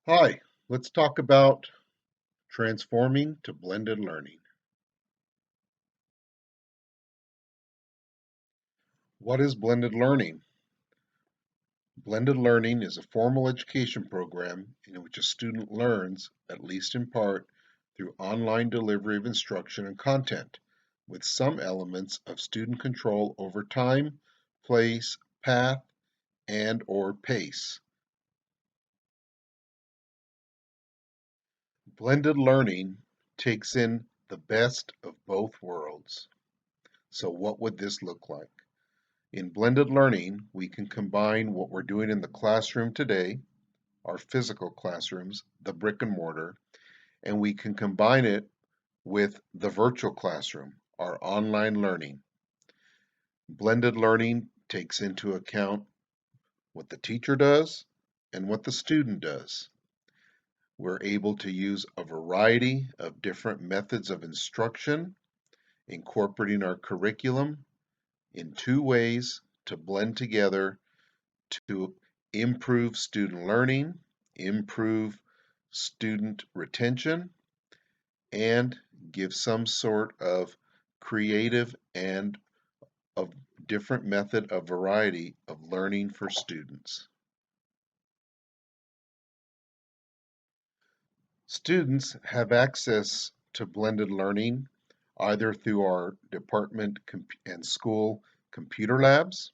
Hi, let's talk about transforming to blended learning. What is blended learning? Blended learning is a formal education program in which a student learns, at least in part, through online delivery of instruction and content, with some elements of student control over time, place, path, and/or pace. Blended learning takes in the best of both worlds. So what would this look like? In blended learning, we can combine what we're doing in the classroom today, our physical classrooms, the brick and mortar, and we can combine it with the virtual classroom, our online learning. Blended learning takes into account what the teacher does and what the student does. We're able to use a variety of different methods of instruction, incorporating our curriculum in two ways to blend together to improve student learning, improve student retention, and give some sort of creative and of different method of variety of learning for students. Students have access to blended learning either through our department and school computer labs.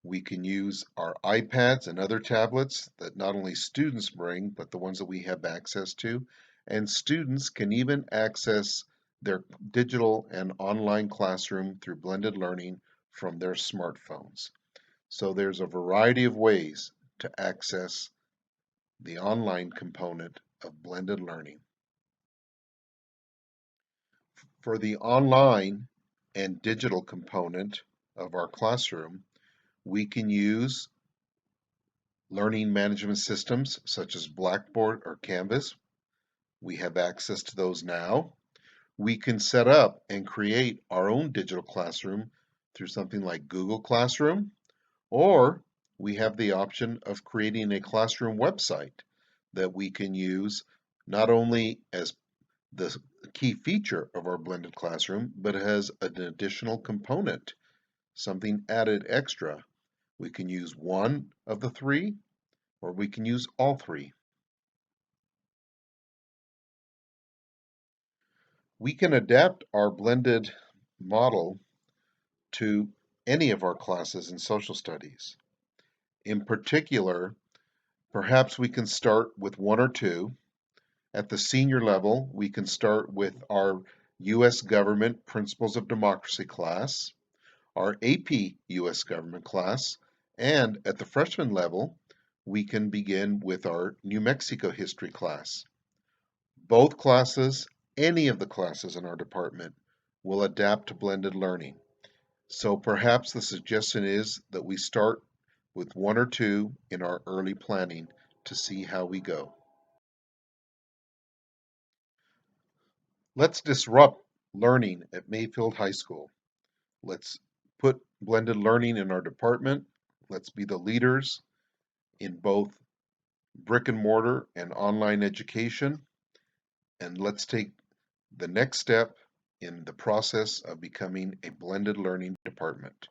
We can use our iPads and other tablets that not only students bring, but the ones that we have access to. And students can even access their digital and online classroom through blended learning from their smartphones. So there's a variety of ways to access the online component of blended learning. For the online and digital component of our classroom, we can use learning management systems such as Blackboard or Canvas. We have access to those now. We can set up and create our own digital classroom through something like Google Classroom, or we have the option of creating a classroom website that we can use not only as the key feature of our blended classroom, but as an additional component, something added extra. We can use one of the three, or we can use all three. We can adapt our blended model to any of our classes in social studies. In particular, perhaps we can start with one or two. At the senior level, we can start with our U.S. Government Principles of Democracy class, our AP U.S. Government class, and at the freshman level, we can begin with our New Mexico History class. Both classes, any of the classes in our department, will adapt to blended learning. So perhaps the suggestion is that we start with one or two in our early planning to see how we go. Let's disrupt learning at Mayfield High School. Let's put blended learning in our department. Let's be the leaders in both brick and mortar and online education. And let's take the next step in the process of becoming a blended learning department.